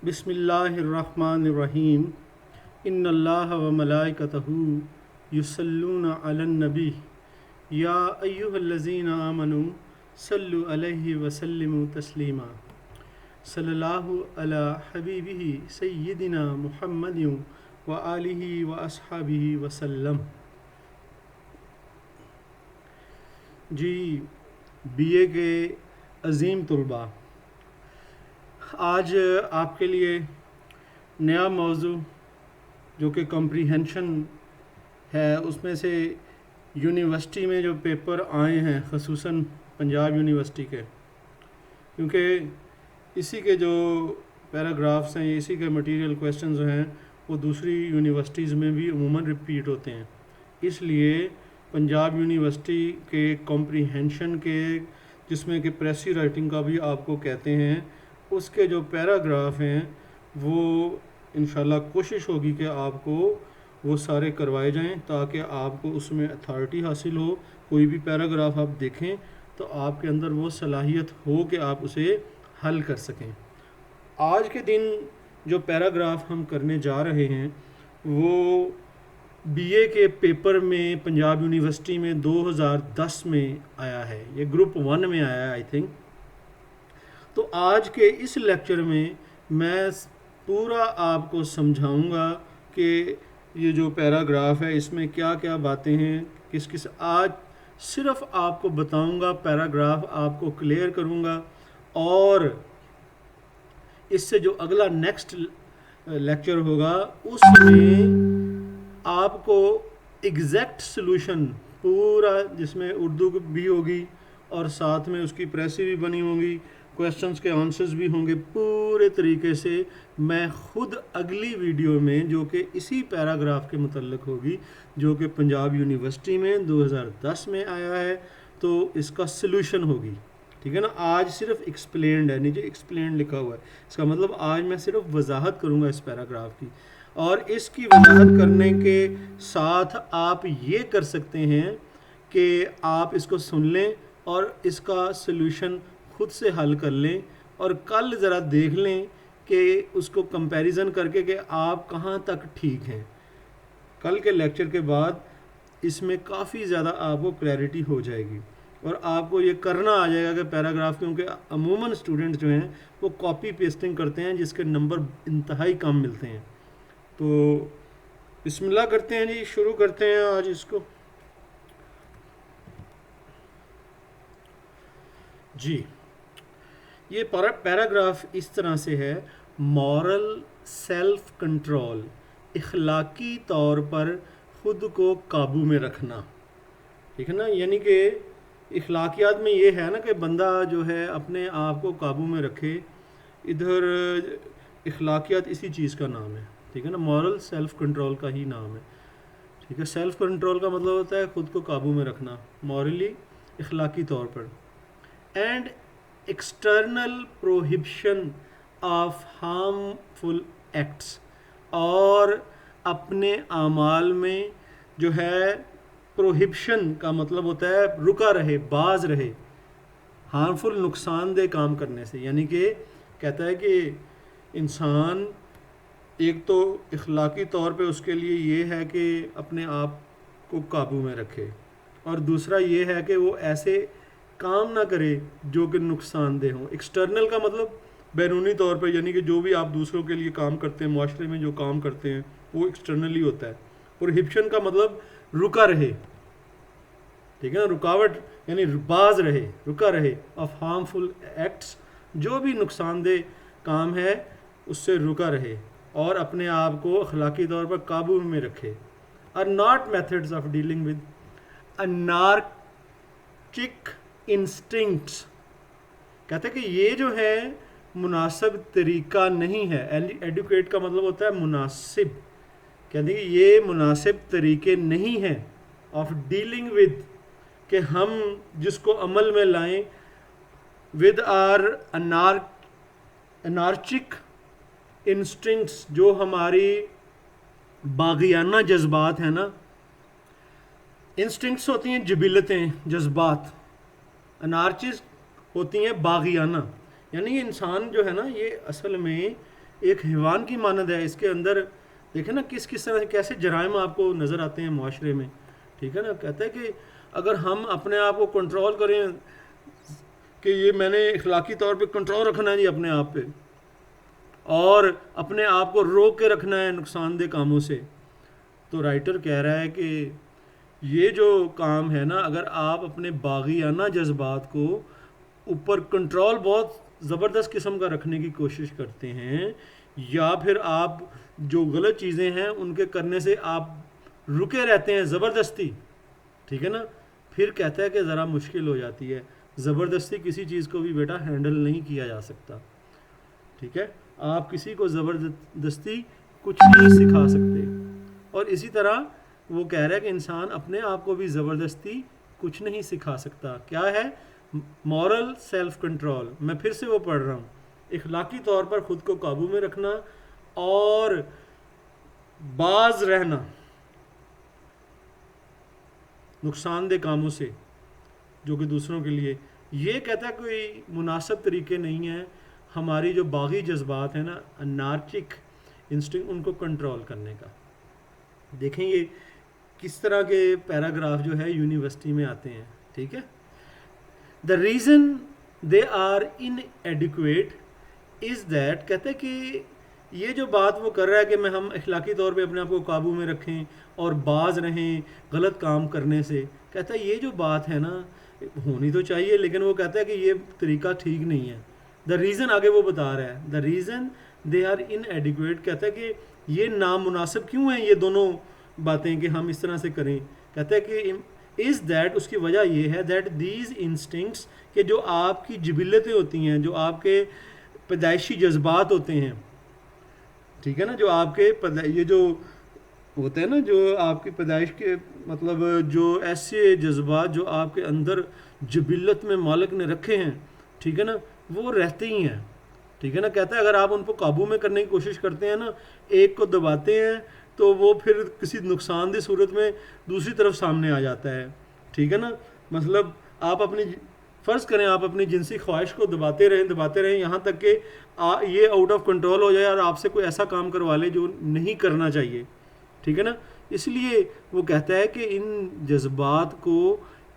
बिस्मिल्लाहिर्रहमानिर्रहीम। इन्नल्लाह व मलाइकतहू युसल्लूना अलन नबी या अय्युहल्लज़ीना आमनू सल्लु अलैहि व सल्लिमू तस्लीमा। सल्लल्लाहु अला हबीबिही सय्यिदिना मुहम्मदिन व आलिही व अस्हाबिही वसल्लम। जी, बीए के अज़ीम तलबा, आज आपके लिए नया मौजू जो कि कॉम्प्रीहेंशन है, उसमें से यूनिवर्सिटी में जो पेपर आए हैं, ख़ुसूसन पंजाब यूनिवर्सिटी के, क्योंकि इसी के जो पैराग्राफ्स हैं, इसी के मटेरियल क्वेश्चंस हैं, वो दूसरी यूनिवर्सिटीज़ में भी अमूमन रिपीट होते हैं। इसलिए पंजाब यूनिवर्सिटी के कॉम्प्रीहेंशन के, जिसमें कि प्रेसी राइटिंग का भी आपको कहते हैं, उसके जो पैराग्राफ हैं वो इंशाल्लाह कोशिश होगी कि आपको वो सारे करवाए जाएं, ताकि आपको उसमें अथॉरिटी हासिल हो। कोई भी पैराग्राफ आप देखें तो आपके अंदर वो सलाहियत हो कि आप उसे हल कर सकें। आज के दिन जो पैराग्राफ हम करने जा रहे हैं वो बीए के पेपर में पंजाब यूनिवर्सिटी में 2010 में आया है। ये ग्रुप 1 में आया है आई थिंक। तो आज के इस लेक्चर में मैं पूरा आपको समझाऊंगा कि ये जो पैराग्राफ है इसमें क्या क्या बातें हैं, किस किस। आज सिर्फ आपको बताऊंगा, पैराग्राफ आपको क्लियर करूंगा, और इससे जो अगला नेक्स्ट लेक्चर होगा उसमें आपको एग्जैक्ट सॉल्यूशन पूरा, जिसमें उर्दू भी होगी और साथ में उसकी प्रेसी भी बनी होंगी, क्वेश्चंस के आंसर्स भी होंगे, पूरे तरीके से मैं खुद अगली वीडियो में, जो कि इसी पैराग्राफ के मुतल्लिक होगी, जो कि पंजाब यूनिवर्सिटी में 2010 में आया है, तो इसका सलूशन होगी। ठीक है ना। आज सिर्फ एक्सप्लेन्ड है, नीचे एक्सप्लेन्ड लिखा हुआ है। इसका मतलब आज मैं सिर्फ वजाहत करूँगा इस पैराग्राफ की, और इसकी वजाहत करने के साथ आप ये कर सकते हैं कि आप इसको सुन लें और इसका सलूशन खुद से हल कर लें, और कल ज़रा देख लें कि उसको कंपैरिजन करके कि आप कहाँ तक ठीक हैं। कल के लेक्चर के बाद इसमें काफ़ी ज़्यादा आपको क्लैरिटी हो जाएगी, और आपको ये करना आ जाएगा कि पैराग्राफ, क्योंकि अमूमन स्टूडेंट्स जो हैं वो कॉपी पेस्टिंग करते हैं, जिसके नंबर इंतहाई कम मिलते हैं। तो बिस्मिल्लाह करते हैं जी, शुरू करते हैं आज इसको। जी, ये पैराग्राफ इस तरह से है। मॉरल सेल्फ कंट्रोल, इखलाकी तौर पर ख़ुद को काबू में रखना। ठीक है ना। यानी कि इखलाकियात में ये है ना कि बंदा जो है अपने आप को काबू में रखे। इधर इखलाकियात इसी चीज़ का नाम है। ठीक है ना। मॉरल सेल्फ कंट्रोल का ही नाम है। ठीक है। सेल्फ कंट्रोल का मतलब होता है ख़ुद को काबू में रखना, मॉरली, इखलाकी तौर पर। And external prohibition of harmful acts, और अपने आमाल में जो है प्रोहिबिशन का मतलब होता है रुका रहे, बाज रहे हार्मफुल, नुकसानदेह काम करने से। यानी कि कहता है कि इंसान एक तो इखलाकी तौर पे उसके लिए ये है कि अपने आप को काबू में रखे, और दूसरा ये है कि वो ऐसे काम ना करे जो कि नुकसानदेह हो। एक्सटर्नल का मतलब बैरूनी तौर पर, यानी कि जो भी आप दूसरों के लिए काम करते हैं, माशरे में जो काम करते हैं, वो एक्सटर्नली होता है। प्रोहिबिशन का मतलब रुका रहे। ठीक है ना। रुकावट यानी बाज रहे, रुका रहे, ऑफ हार्मफुल एक्ट्स, जो भी नुकसानदेह काम है उससे रुका रहे, और अपने आप को अखलाकी तौर पर काबू में रखे। Are not methods of dealing with anarchic instincts. कहते हैं कि ये जो है मुनासिब तरीका नहीं है। एडुकेट का मतलब होता है मुनासिब। कहते हैं कि ये मुनासिब तरीके नहीं हैं ऑफ डीलिंग विद, कि हम जिसको अमल में लाएं, विद आर अनार्चिक इंस्टिंक्ट्स, जो हमारी बागियाना जज्बात हैं ना। इंस्टिंक्ट्स होती हैं जबिलतें, जज्बात। अनार्चिस होती हैं बागियाना। यानी इंसान जो है ना, ये असल में एक हैवान की मानद है। इसके अंदर देखें ना किस किस तरह से कैसे जराइम आपको नज़र आते हैं माशरे में, ठीक है ना। कहता है कि अगर हम अपने आप को कंट्रोल करें कि ये मैंने इखलाकी तौर पे कंट्रोल रखना है जी अपने आप पे, और अपने आप को रोक के रखना है नुकसानदेह कामों से, तो राइटर कह रहा है कि ये जो काम है ना, अगर आप अपने बागियाना जज्बात को ऊपर कंट्रोल बहुत ज़बरदस्त किस्म का रखने की कोशिश करते हैं, या फिर आप जो गलत चीज़ें हैं उनके करने से आप रुके रहते हैं ज़बरदस्ती, ठीक है ना, फिर कहता है कि ज़रा मुश्किल हो जाती है। ज़बरदस्ती किसी चीज़ को भी बेटा हैंडल नहीं किया जा सकता, ठीक है। आप किसी को ज़बरदस्ती कुछ नहीं सिखा सकते। और इसी तरह वो कह रहा है कि इंसान अपने आप को भी ज़बरदस्ती कुछ नहीं सिखा सकता। क्या है? Moral self control. मैं फिर से वो पढ़ रहा हूँ, इखलाकी तौर पर ख़ुद को काबू में रखना और बाज रहना नुकसानदेह कामों से जो कि दूसरों के लिए, ये कहता है कोई मुनासिब तरीके नहीं है हमारी जो बागी जज्बात हैं ना, अनार्चिक इंस्टिंक्ट, उनको कंट्रोल करने का। देखें ये किस तरह के पैराग्राफ जो है यूनिवर्सिटी में आते हैं, ठीक है। The reason they are inadequate is that, कहते हैं कि ये जो बात वो कर रहा है कि मैं हम अखलाकी तौर पे अपने आप को काबू में रखें और बाज रहें गलत काम करने से, कहता है ये जो बात है ना होनी तो चाहिए, लेकिन वो कहता है कि ये तरीका ठीक नहीं है। द रीज़न आगे वो बता रहा है, the reason they are inadequate, कहता है कि ये नामुनासिब क्यों हैं ये दोनों बातें कि हम इस तरह से करें। कहता है कि इज़ दैट, उसकी वजह ये है दैट दीज इंस्टिंक्ट्स, कि जो आपकी जिबिलतें होती हैं, जो आपके पैदाइशी जज्बात होते हैं, ठीक है ना, जो आपके ये जो होते हैं ना, जो आपकी पैदाइश के मतलब जो ऐसे जज्बात जो आपके अंदर जिबिलत में मालिक ने रखे हैं, ठीक है ना, वो रहते ही हैं, ठीक है ना। कहता है अगर आप उनको काबू में करने की कोशिश करते हैं ना, एक को दबाते हैं तो वो फिर किसी नुकसानदेह सूरत में दूसरी तरफ सामने आ जाता है, ठीक है ना। मतलब आप अपनी फ़र्ज़ करें आप अपनी जिनसी ख्वाहिश को दबाते रहें यहाँ तक कि ये आउट ऑफ कंट्रोल हो जाए और आपसे कोई ऐसा काम करवा ले जो नहीं करना चाहिए, ठीक है ना। इसलिए वो कहता है कि इन जज्बात को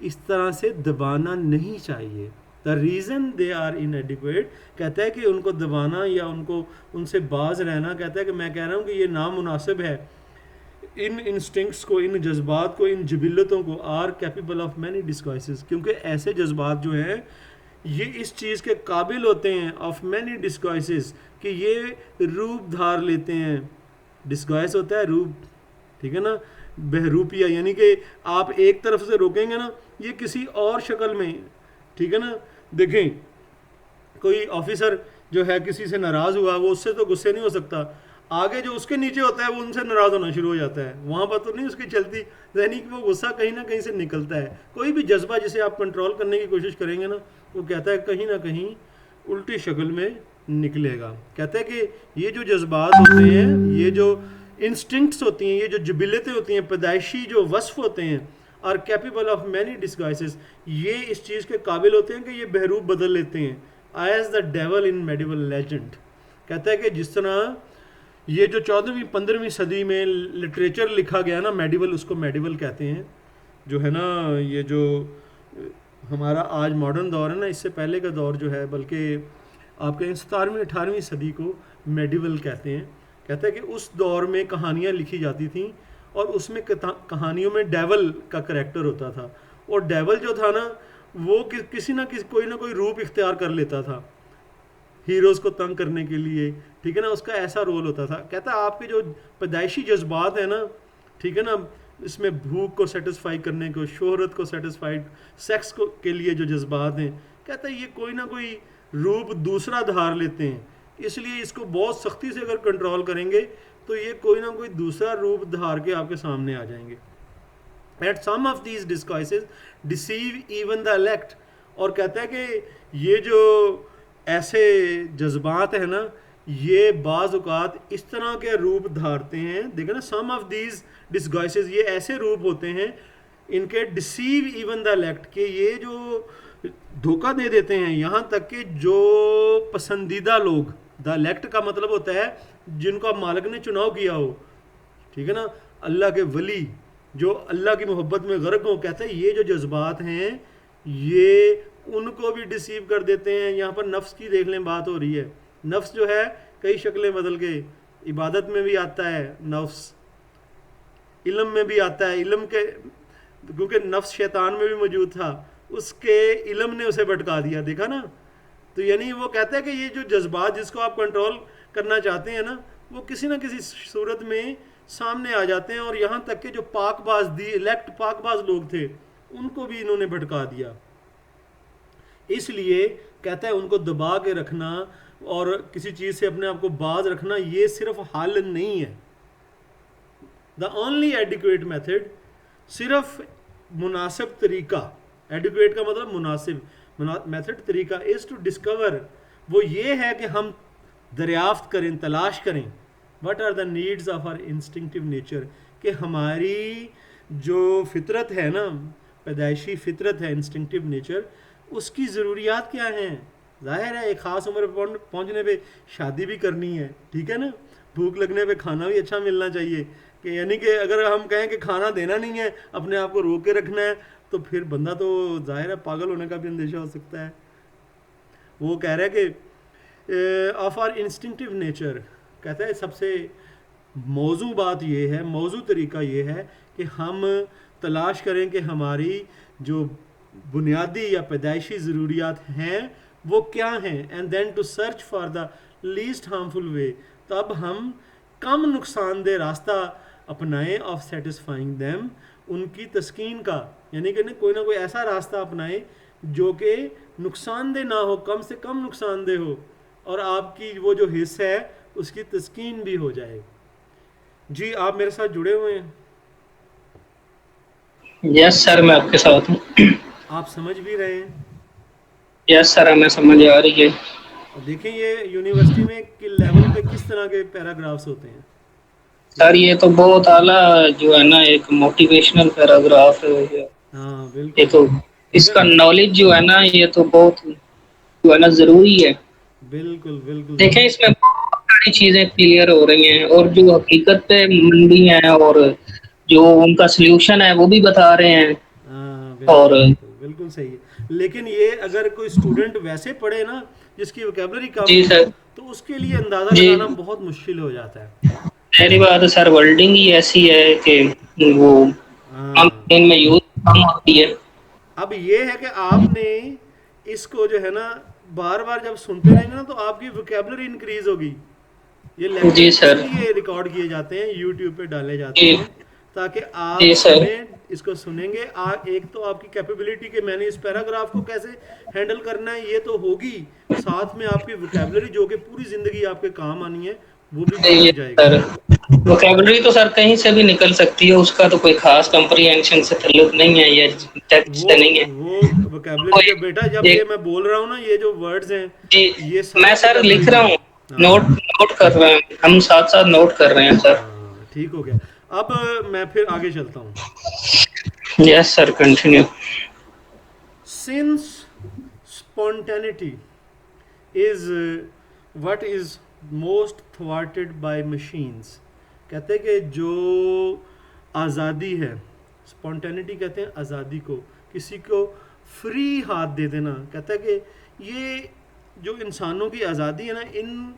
इस तरह से दबाना नहीं चाहिए। The reason they are inadequate, कहता है कि उनको दबाना या उनको उनसे बाज रहना, कहता है कि मैं कह रहा हूँ कि ये नामुनासिब है। इन इंस्टिंक्ट्स को, इन जज्बात को, इन जबिलतों को, आर कैपेबल ऑफ मैनी डिस्गाइसेस, क्योंकि ऐसे जज्बात जो हैं ये इस चीज़ के काबिल होते हैं, ऑफ मैनी डिस्गाइसेस, कि ये रूप धार लेते हैं। डिस्गाइस होता है रूप, ठीक है ना, बहरूपिया, यानी कि आप एक तरफ से रोकेंगे ना, ये किसी और शक्ल में, ठीक है ना। देखें कोई ऑफिसर जो है किसी से नाराज़ हुआ, वो उससे तो गुस्से नहीं हो सकता, आगे जो उसके नीचे होता है वो उनसे नाराज़ होना शुरू हो जाता है, वहाँ पर तो नहीं उसकी चलती, यानी कि वो गुस्सा कहीं ना कहीं से निकलता है। कोई भी जज्बा जिसे आप कंट्रोल करने की कोशिश करेंगे ना, वो कहता है कहीं ना कहीं उल्टी शक्ल में निकलेगा। कहता है कि ये जो जज्बात होते हैं, ये जो इंस्टिंक्ट्स होती हैं, ये जो जबिलतें होती हैं, पैदाइशी जो वस्फ होते हैं, आर कैपेबल ऑफ मैनी डिस्गाइसेस, ये इस चीज़ के काबिल होते हैं कि ये बहरूप बदल लेते हैं, as the devil in medieval legend. कहता है कि जिस तरह ये जो 14वीं 15वीं सदी में लिटरेचर लिखा गया ना, मेडिवल, उसको मेडिवल कहते हैं, जो है ना, ये जो हमारा आज मॉडर्न दौर है ना, इससे पहले का दौर जो है, बल्कि आपके 17वीं 18वीं सदी को मेडिवल कहते हैं। कहता है कि उस दौर में कहानियाँ लिखी जाती थीं और उसमें कहानियों में डेवल का करैक्टर होता था, और डेवल जो था ना वो किसी ना कोई रूप इख्तियार कर लेता था हीरोज़ को तंग करने के लिए, ठीक है ना, उसका ऐसा रोल होता था। कहता है आपके जो पैदाइशी जज्बात हैं ना, ठीक है ना, इसमें भूख को सेटिस्फाई करने को, शोहरत को सेटिस्फाइड, सेक्स को के लिए जो जज्बात हैं, कहता है ये कोई ना कोई रूप दूसरा धार लेते हैं, इसलिए इसको बहुत सख्ती से अगर कंट्रोल करेंगे तो ये कोई ना कोई दूसरा रूप धार के आपके सामने आ जाएंगे। At some of these disguises deceive even the elect, और कहता है कि ये जो ऐसे जज्बात है ना, ये बाज़ औक़ात इस तरह के रूप धारते हैं। देखो ना, सम ऑफ दीज डिस्गाइसेस, ये ऐसे रूप होते हैं इनके, डिसीव इवन द इलेक्ट, कि ये जो धोखा दे देते हैं। यहाँ तक कि जो पसंदीदा लोग, द इलेक्ट का मतलब होता है जिनको आप मालिक ने चुनाव किया हो, ठीक है ना, अल्लाह के वली जो अल्लाह की मोहब्बत में गर्क हो, कहते हैं ये जो जज्बात हैं ये उनको भी डिसीव कर देते हैं। यहाँ पर नफ्स की देख लें बात हो रही है। नफ्स जो है कई शक्लें बदल के, इबादत में भी आता है नफ्स, इल्म में भी आता है। इल्म के, क्योंकि नफ्स शैतान में भी मौजूद था, उसके इल्म ने उसे भटका दिया, देखा ना। तो यानी वो कहता है कि ये जो जज्बात जिसको आप कंट्रोल करना चाहते हैं ना, वो किसी ना किसी सूरत में सामने आ जाते हैं। और यहाँ तक कि जो पाकबाज दी इलेक्ट पाकबाज लोग थे उनको भी इन्होंने भटका दिया। इसलिए कहता है उनको दबा के रखना और किसी चीज़ से अपने आप को बाज रखना ये सिर्फ हल नहीं है। द ओनली एडिक्वेट मेथड, सिर्फ मुनासिब तरीका, एडिक्वेट का मतलब मुनासिब, मेथड तरीका, इज़ टू डिस्कवर, वो ये है कि हम दरियाफ्त करें, तलाश करें, what are the needs of our instinctive nature, कि हमारी जो फितरत है ना, पैदाइशी फितरत है, इंस्टिंक्टिव नेचर, उसकी ज़रूरियात क्या हैं। जाहिर है एक ख़ास उम्र पर पहुँचने पे शादी भी करनी है, ठीक है ना, भूख लगने पे खाना भी अच्छा मिलना चाहिए, कि यानी कि अगर हम कहें कि खाना देना नहीं है, अपने आप को रोक के रखना है, तो फिर बंदा तो जाहिर है पागल होने का भी अंदेशा हो सकता है। वो कह रहा है कि ऑफ आर इंस्टिंक्टिव नेचर, कहता है सबसे मौजू बात ये है, मौजू तरीका ये है कि हम तलाश करें कि हमारी जो बुनियादी या पैदाइशी ज़रूरियात हैं वो क्या हैं, and then to search for the least harmful way, तब हम कम नुकसानदेह रास्ता अपनाएं ऑफ सेटिस्फाइंग देम, उनकी तस्कीन का, यानी कि कोई ना कोई ऐसा रास्ता अपनाएं जो कि नुकसानदेह ना हो, कम से कम नुकसानदेह हो, और आपकी वो जो हिस्सा है उसकी तस्कीन भी हो जाए। जी आप मेरे साथ जुड़े हुए हैं? यस सर, मैं आपके साथ हूँ। आप समझ भी रहे हैं? यस सर, हमें समझ आ रही है। और देखें ये यूनिवर्सिटी में कि लेवल पे किस तरह के पैराग्राफ्स होते हैं, ठीक सर है। ये तो बहुत आला जो है ना, एक मोटिवेशनल पैराग्राफ है ये। हाँ ये बिल्कुल, तो ठीक है। इसका नॉलेज जो है ना, ये तो बहुत जो है ना जरूरी है। बिल्कुल बिल्कुल देखें सही। इसमें बहुत सारी चीजें क्लियर हो रही हैं, और जो हकीकत पे मंदी हैं, और जो उनका सल्यूशन है वो भी बता रहे हैं। हाँ और बिल्कुल बिल्कुल बिल्कुल सही है। लेकिन ये अगर कोई स्टूडेंट वैसे पढ़े ना जिसकी वोकेबलरी कम जी हो, सर। तो उसके लिए अंदाज़ा जी, लगाना बहुत मुश्किल हो जाता है। पहली बात है सर, वर्ल्डिंग ही ऐसी है कि वो हम हाँ, इनमें यूज कम होती है। अब ये है कि आपने इसको जो है ना बार बार जब सुनते रहेंगे ना तो आपकी वोकेबलरी इंक्रीज होगी। ये जी लेक्चर्स सर। इसलिए रिकॉर्ड किए जाते हैं, यूट्यूब पे डाले जाते जी। हैं, ताकि आप जी सर। सुने, इसको सुनेंगे एक तो आपकी कैपेबिलिटी कि मैंने इस पैराग्राफ को कैसे हैंडल करना है ये तो होगी, साथ में आपकी वोकेबलरी जो कि पूरी ज़िंदगी आपके काम आनी है वो भी ये बढ़ती जाएगी। सर, वोकेबलरी तो सर कहीं से भी निकल सकती है, उसका तो कोई खास कंप्रीहेंशन से ताल्लुक नहीं है, ये टेक्स्ट वो से नहीं है। वो वो वोकेबलरी जो बेटा जब ये एक मैं बोल रहा हूँ ना, ये जो वर्ड्स हैं जी, ये मैं सारी सर लिख वोकेबलरी रहा हैं। हूँ, हाँ नोट नोट कर रहे हैं, हम साथ साथ नोट कर रहे हैं सर। हाँ ठीक हो गया। अब मैं फिर आगे चलता हूँ। Yes sir, continue. Since spontaneity is what is most thwarted by machines, कहते हैं कि जो आज़ादी है, स्पॉन्टेनिटी कहते हैं आज़ादी को, किसी को फ्री हाथ दे देना, कहता है कि ये जो इंसानों की आज़ादी है ना, इन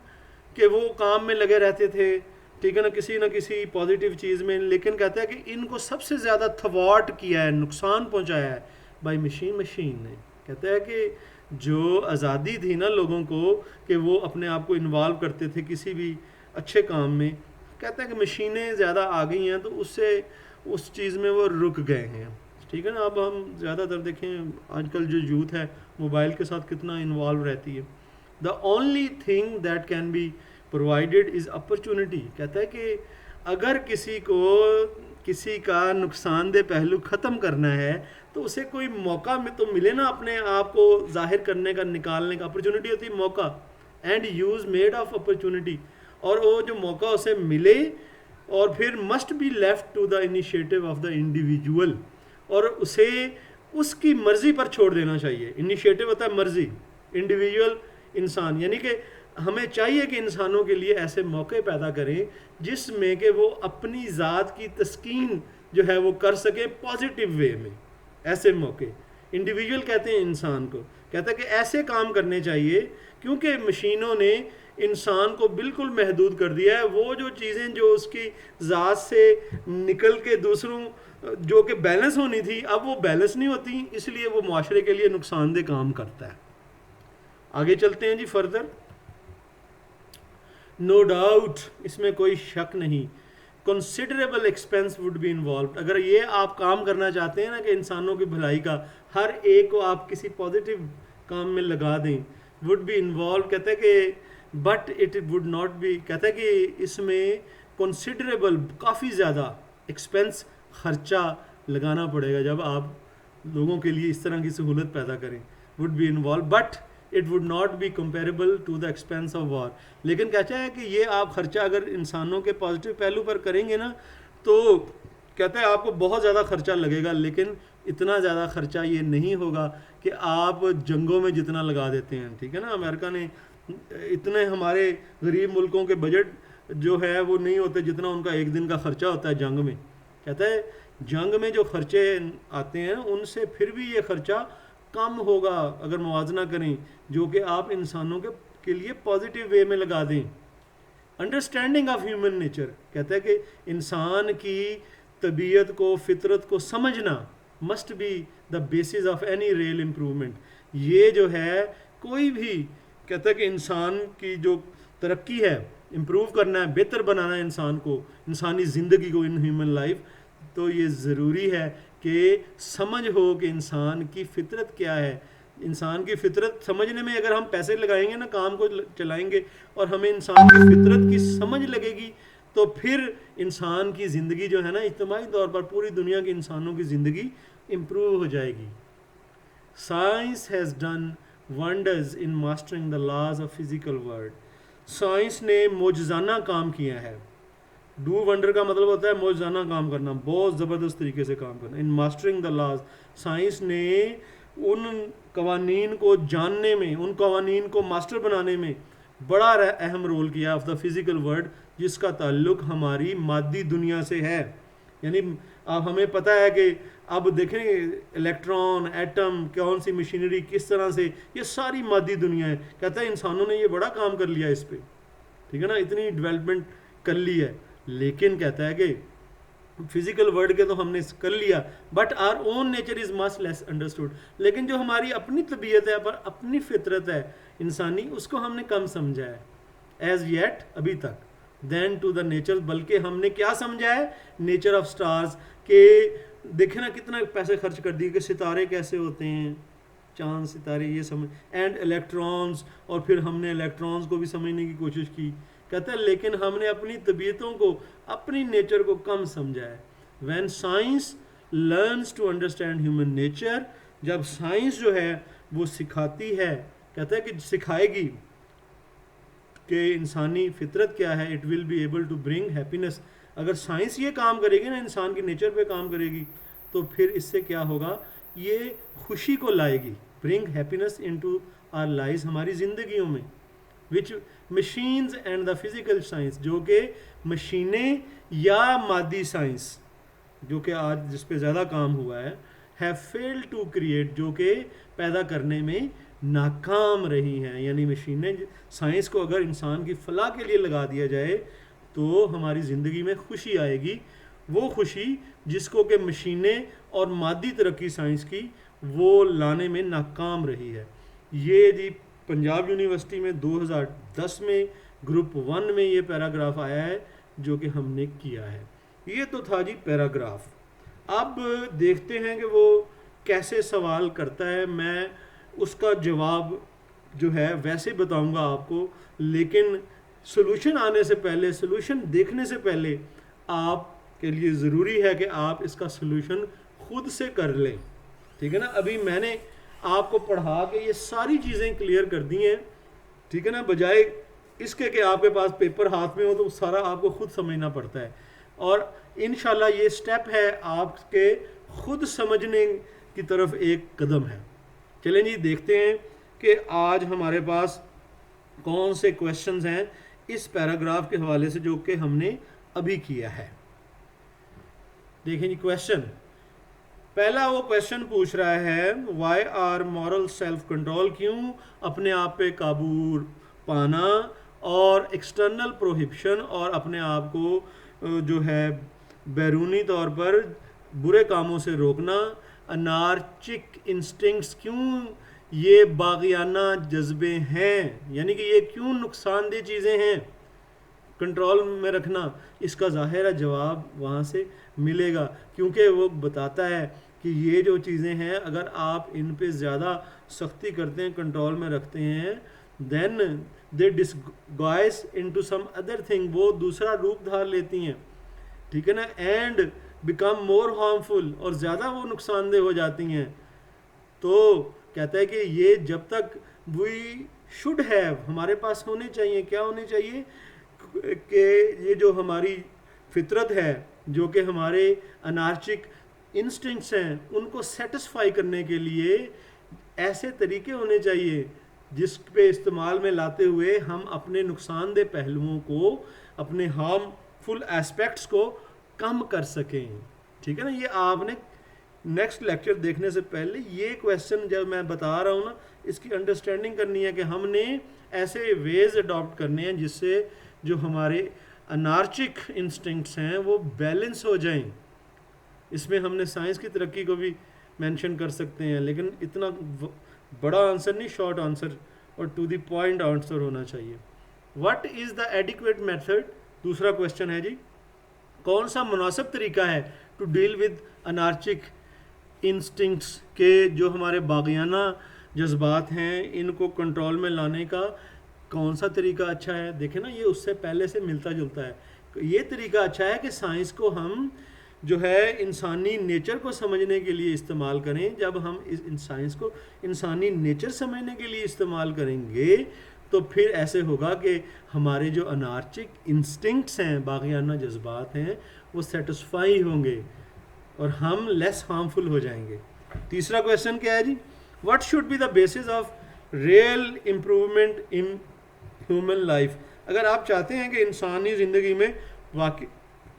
के वो काम में लगे रहते थे, ठीक है ना किसी पॉजिटिव चीज़ में, लेकिन कहता है कि इनको सबसे ज़्यादा थवाट किया है, नुकसान पहुंचाया है बाई मशीन ने। कहता है कि जो आज़ादी थी ना लोगों को कि वो अपने आप को इन्वॉल्व करते थे किसी भी अच्छे काम में, कहता है कि मशीनें ज़्यादा आ गई हैं तो उससे उस चीज़ में वो रुक गए हैं, ठीक है ना। अब हम ज़्यादातर देखें आजकल जो यूथ है मोबाइल के साथ कितना इन्वॉल्व रहती है। The only thing that can be provided is opportunity, कहता है कि अगर किसी को किसी का नुकसानदेह पहलू ख़त्म करना है तो उसे कोई मौका में तो मिले ना अपने आप को जाहिर करने का, निकालने का। अपॉर्चुनिटी होती है मौका, and use made of opportunity, और वो जो मौका उसे मिले और फिर must be left to the initiative of the individual, और उसे उसकी मर्जी पर छोड़ देना चाहिए। इनिशिएटिव होता है मर्जी, इंडिविजुअल इंसान, यानी कि हमें चाहिए कि इंसानों के लिए ऐसे मौके पैदा करें जिसमें कि वो अपनी ज़ात की तस्कीन जो है वो कर सके पॉजिटिव वे में। ऐसे मौके इंडिविजुअल कहते हैं इंसान को, कहता है कि ऐसे काम करने चाहिए, क्योंकि मशीनों ने इंसान को बिल्कुल महदूद कर दिया है। वो जो चीज़ें जो उसकी ज़ात से निकल के दूसरों जो कि बैलेंस होनी थी, अब वो बैलेंस नहीं होती, इसलिए वो मुआशरे के लिए नुकसानदेह काम करता है। आगे चलते हैं जी फर्दर। नो डाउट, इसमें कोई शक नहीं, considerable expense would be involve. अगर ये आप काम करना चाहते हैं ना कि इंसानों की भलाई का, हर एक को आप किसी पॉजिटिव काम में लगा दें, वुड बी इन्वॉल्व, कहते हैं कि but it would not B, कहते हैं कि इसमें कंसिडरेबल काफ़ी ज़्यादा एक्सपेंस खर्चा लगाना पड़ेगा जब आप लोगों के लिए इस तरह की सहूलत पैदा करें। Would be involve but it would not be comparable to the expense of war. लेकिन कहता है कि ये आप खर्चा अगर इंसानों के पॉजिटिव पहलू पर करेंगे ना, तो कहता है आपको बहुत ज़्यादा खर्चा लगेगा, लेकिन इतना ज़्यादा खर्चा ये नहीं होगा कि आप जंगों में जितना लगा देते हैं। ठीक है ना, अमेरिका ने इतने, हमारे गरीब मुल्कों के बजट जो है वो नहीं होते जितना उनका एक दिन का खर्चा होता है जंग में। कहता है जंग में जो खर्चे आते हैं उनसे फिर भी ये खर्चा कम होगा अगर मुवाजना करें, जो कि आप इंसानों के लिए पॉजिटिव वे में लगा दें। अंडरस्टैंडिंग ऑफ ह्यूमन नेचर, कहता है कि इंसान की तबीयत को, फितरत को समझना must be the basis of any real improvement. ये जो है कोई भी, कहता है कि इंसान की जो तरक्की है, इम्प्रूव करना है, बेहतर बनाना है इंसान को, इंसानी ज़िंदगी को, इन ह्यूमन लाइफ, तो ये ज़रूरी है कि समझ हो कि इंसान की फितरत क्या है। इंसान की फितरत समझने में अगर हम पैसे लगाएंगे ना, काम को चलाएंगे, और हमें इंसान की फितरत की समझ लगेगी, तो फिर इंसान की ज़िंदगी जो है ना, इज्तिमाई तौर पर पूरी दुनिया के इंसानों की ज़िंदगी इम्प्रूव हो जाएगी। Science has done wonders in mastering the laws of physical world. Science ने मोजज़ाना काम किया है। डू वंडर का मतलब होता है मोजज़ाना काम करना, बहुत ज़बरदस्त तरीके से काम करना। इन मास्टरिंग द लॉज, साइंस ने उन कवानीन को जानने में, उन कवानीन को मास्टर बनाने में बड़ा अहम रोल किया ऑफ द फिज़िकल वर्ल्ड, जिसका ताल्लुक़ हमारी मादी दुनिया से है। यानी अब हमें पता है कि अब देखें इलेक्ट्रॉन, एटम, कौन सी मशीनरी, किस तरह से, ये सारी मादी दुनिया है। कहता है इंसानों ने ये बड़ा काम कर लिया इस पर, ठीक है ना, इतनी डेवलपमेंट कर ली है। लेकिन कहता है कि फिजिकल वर्ल्ड के तो हमने कर लिया, but our own nature is much less understood. लेकिन जो हमारी अपनी तबीयत है, पर अपनी फितरत है इंसानी, उसको हमने कम समझा है एज येट, अभी तक, देन टू द नेचर। बल्कि हमने क्या समझा है, नेचर ऑफ स्टार्स के, देखे ना कितना पैसे खर्च कर दिए कि सितारे कैसे होते हैं, चांद सितारे, ये समझ, एंड इलेक्ट्रॉन्स, और फिर हमने इलेक्ट्रॉन्स को भी समझने की कोशिश की। कहता है लेकिन हमने अपनी तबीयतों को, अपनी नेचर को कम समझा है। When science learns to understand human nature, जब साइंस जो है वो सिखाती है, कहता है कि सिखाएगी कि इंसानी फितरत क्या है, it will be able to bring happiness. अगर साइंस ये काम करेगी ना, इंसान की नेचर पे काम करेगी, तो फिर इससे क्या होगा, ये खुशी को लाएगी, bring happiness into our lives, हमारी ज़िंदगियों में। Which machines and the physical science, जो कि मशीनें या मादी साइंस, जो कि आज जिस पे ज़्यादा काम हुआ है, हैव फेल्ड टू क्रिएट, जो कि पैदा करने में नाकाम रही हैं। यानी मशीनें, साइंस को अगर इंसान की फलाह के लिए लगा दिया जाए तो हमारी ज़िंदगी में खुशी आएगी, वो खुशी जिसको कि मशीनें और मादी तरक्की साइंस की वो लाने में नाकाम रही है। ये जी पंजाब यूनिवर्सिटी में 2010 में ग्रुप 1 में ये पैराग्राफ आया है जो कि हमने किया है। ये तो था जी पैराग्राफ। अब देखते हैं कि वो कैसे सवाल करता है। मैं उसका जवाब जो है वैसे बताऊंगा आपको, लेकिन सॉल्यूशन आने से पहले, सॉल्यूशन देखने से पहले आपके लिए ज़रूरी है कि आप इसका सॉल्यूशन खुद से कर लें, ठीक है ना। अभी मैंने आपको पढ़ा के ये सारी चीज़ें क्लियर कर दी हैं, ठीक है ना, बजाय इसके कि आपके पास पेपर हाथ में हो तो सारा आपको खुद समझना पड़ता है। और इंशाल्लाह ये स्टेप है आपके खुद समझने की तरफ एक कदम है। चलें जी, देखते हैं कि आज हमारे पास कौन से क्वेश्चंस हैं इस पैराग्राफ के हवाले से जो कि हमने अभी किया है। देखें जी, क्वेश्चन पहला वो क्वेश्चन पूछ रहा है why are moral self control, क्यों अपने आप पे काबू पाना और एक्सटर्नल प्रोहिबिशन और अपने आप को जो है बैरूनी तौर पर बुरे कामों से रोकना, अनार्चिक इंस्टिंक्ट्स, क्यों ये बागियाना जज्बे हैं, यानी कि ये क्यों नुकसानदेह चीज़ें हैं कंट्रोल में रखना, इसका ज़ाहिर जवाब वहाँ से मिलेगा, क्योंकि वो बताता है कि ये जो चीज़ें हैं अगर आप इन पे ज़्यादा सख्ती करते हैं, कंट्रोल में रखते हैं, then they disguise into some other thing, वो दूसरा रूप धार लेती हैं, ठीक है ना, एंड बिकम मोर हार्मफुल, और ज़्यादा वो नुकसानदेह हो जाती हैं। तो कहता है कि ये जब तक वी शुड हैव, हमारे पास होने चाहिए, क्या होने चाहिए कि ये जो हमारी फितरत है, जो कि हमारे अनार्चिक इंस्टिंक्ट्स हैं, उनको सेटिस्फाई करने के लिए ऐसे तरीके होने चाहिए जिस पे इस्तेमाल में लाते हुए हम अपने नुकसानदेह पहलुओं को, अपने हार्मफुल एस्पेक्ट्स को कम कर सकें। ठीक है ना, ये आपने नेक्स्ट लेक्चर देखने से पहले ये क्वेश्चन जब मैं बता रहा हूँ ना, इसकी अंडरस्टैंडिंग करनी है कि हमने ऐसे वेज अडॉप्ट करने हैं जिससे जो हमारे अनार्चिक इंस्टिंक्ट्स हैं वो बैलेंस हो जाएं। इसमें हमने साइंस की तरक्की को भी मेंशन कर सकते हैं, लेकिन इतना बड़ा आंसर नहीं, शॉर्ट आंसर और टू द पॉइंट आंसर होना चाहिए। What is the adequate method, दूसरा क्वेश्चन है जी, कौन सा मुनासिब तरीका है to deal with anarchic instincts के जो हमारे बागियाना जज्बात हैं, इनको कंट्रोल में लाने का कौन सा तरीका अच्छा है। देखें ना, ये उससे पहले से मिलता जुलता है। ये तरीका अच्छा है कि साइंस को हम जो है इंसानी नेचर को समझने के लिए इस्तेमाल करें। जब हम इस साइंस को इंसानी नेचर समझने के लिए इस्तेमाल करेंगे तो फिर ऐसे होगा कि हमारे जो अनार्चिक इंस्टिंक्ट्स हैं, बागियाना जज्बात हैं, वो सेटिस्फाई होंगे और हम लेस हार्मफुल हो जाएंगे। तीसरा क्वेश्चन क्या है जी, what should be the basis of real improvement in human life. अगर आप चाहते हैं कि इंसानी ज़िंदगी में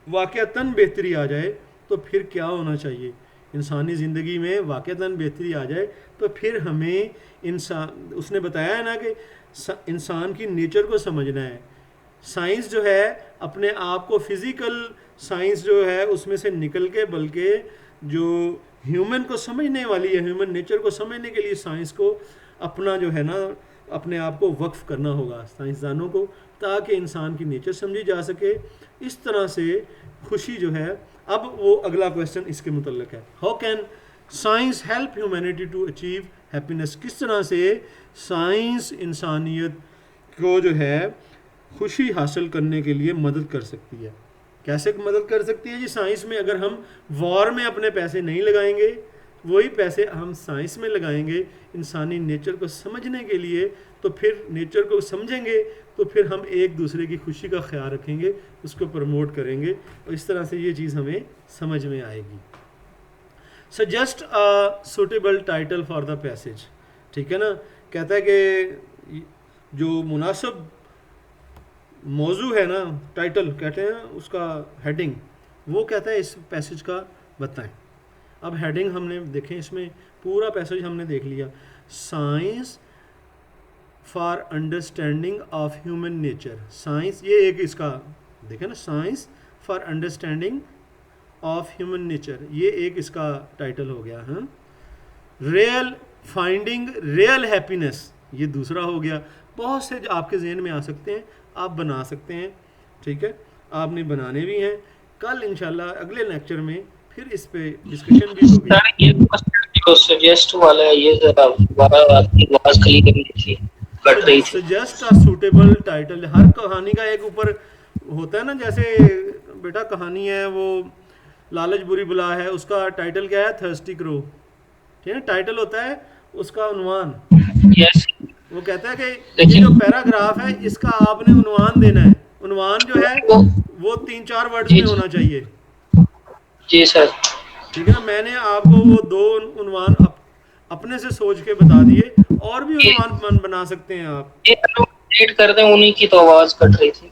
वाक़तन बेहतरी आ जाए तो फिर क्या होना चाहिए, इंसानी ज़िंदगी में वाक़तन बेहतरी आ जाए तो फिर हमें इंसान, उसने बताया है ना कि इंसान की नेचर को समझना है। साइंस जो है अपने आप को, फिज़िकल साइंस जो है उसमें से निकल के, बल्कि जो ह्यूमन को समझने वाली है, ह्यूमन नेचर को समझने के लिए साइंस को अपना जो है ना, अपने आप को वक्फ करना होगा साइंसदानों को, ताकि इंसान की नेचर समझी जा सके। इस तरह से खुशी जो है, अब वो अगला क्वेश्चन इसके मुतल्लिक है, how can science help humanity to achieve happiness. किस तरह से साइंस इंसानियत को जो है खुशी हासिल करने के लिए मदद कर सकती है। कैसे मदद कर सकती है जी, साइंस में अगर हम वॉर में अपने पैसे नहीं लगाएंगे, वही पैसे हम साइंस में लगाएंगे इंसानी नेचर को समझने के लिए, तो फिर नेचर को समझेंगे तो फिर हम एक दूसरे की खुशी का ख्याल रखेंगे, उसको प्रमोट करेंगे, और इस तरह से ये चीज़ हमें समझ में आएगी। Suggest a suitable title for the passage. ठीक है ना, कहता है कि जो मुनासिब मौजू है ना, टाइटल कहते हैं उसका, हेडिंग, वो कहता है इस पैसेज का बताएं। अब हेडिंग हमने देखें, इसमें पूरा पैसेज हमने देख लिया, science for understanding of human nature. Science, ये एक इसका देखें ना, science for understanding of human nature, ये एक इसका टाइटल हो गया। हाँ, रियल फाइंडिंग रियल हैप्पीनेस, ये दूसरा हो गया। बहुत से जो आपके जहन में आ सकते हैं, आप बना सकते हैं, ठीक है, आपने बनाने भी हैं। कल इंशाल्लाह अगले लेक्चर में फिर इस पे डिस्कशन भी होगी। सर ये जो सजेस्ट वाला है, ये जरा आपकी आवाज क्लियर नहीं थी, कट रही थी। सजेस्ट अ सूटेबल टाइटल, हर कहानी का एक ऊपर होता है ना, जैसे बेटा कहानी है वो लालच बुरी बुला है, उसका टाइटल क्या है, थर्स्टी क्रो, ठीक है, टाइटल होता है उसका उन्वान। यस, वो कहता है कि ये जो पैराग्राफ है इसका आपने उन्वान देना है। उन्वान जो है वो 3-4 वर्ड्स में होना चाहिए। जी सर। ठीक है ना। मैंने आपको वो दो उन्वान अपने से सोच के बता दिए, और भी ये उन्वान बना सकते हैं आप। ये अपडेट कर दें, उन्हीं की तो आवाज कट रही थी।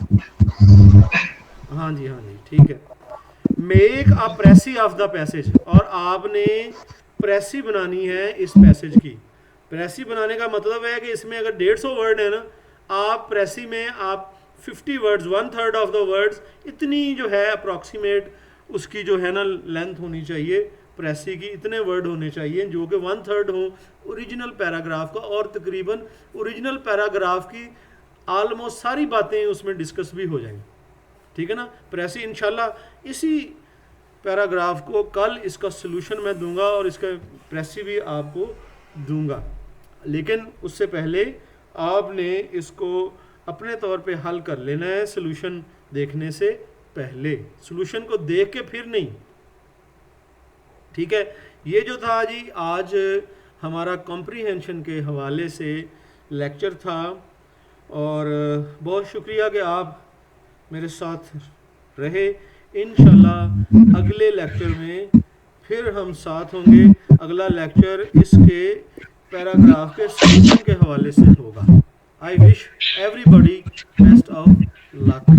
हाँ जी, हाँ जी, ठीक है। Make a precis of the passage, और आपने प्रेसी बनानी है इस पैसेज की। प्रेसी बनाने का मतलब है कि इसमें अगर 150 वर्ड है ना, आप प्रेसी में आप 50 words, one third of the words, इतनी जो है अप्रॉक्सीमेट उसकी जो है ना लेंथ होनी चाहिए प्रेसी की, इतने वर्ड होने चाहिए जो कि वन थर्ड हो ओरिजिनल पैराग्राफ का, और तकरीबन ओरिजिनल पैराग्राफ की ऑलमोस्ट सारी बातें उसमें डिस्कस भी हो जाएंगी। ठीक है ना। प्रेसी इंशाल्लाह इसी पैराग्राफ को कल इसका सलूशन मैं दूंगा, और इसका प्रेसी भी आपको दूंगा। लेकिन उससे पहले आपने इसको अपने तौर पे हल कर लेना है, सलूशन देखने से पहले, सलूशन को देख के फिर नहीं। ठीक है। ये जो था जी आज हमारा कॉम्प्रीहेंशन के हवाले से लेक्चर था, और बहुत शुक्रिया कि आप मेरे साथ रहे। इंशाल्लाह अगले लेक्चर में फिर हम साथ होंगे। अगला लेक्चर इसके पैराग्राफ के सलूशन के हवाले से होगा। I wish everybody best of luck.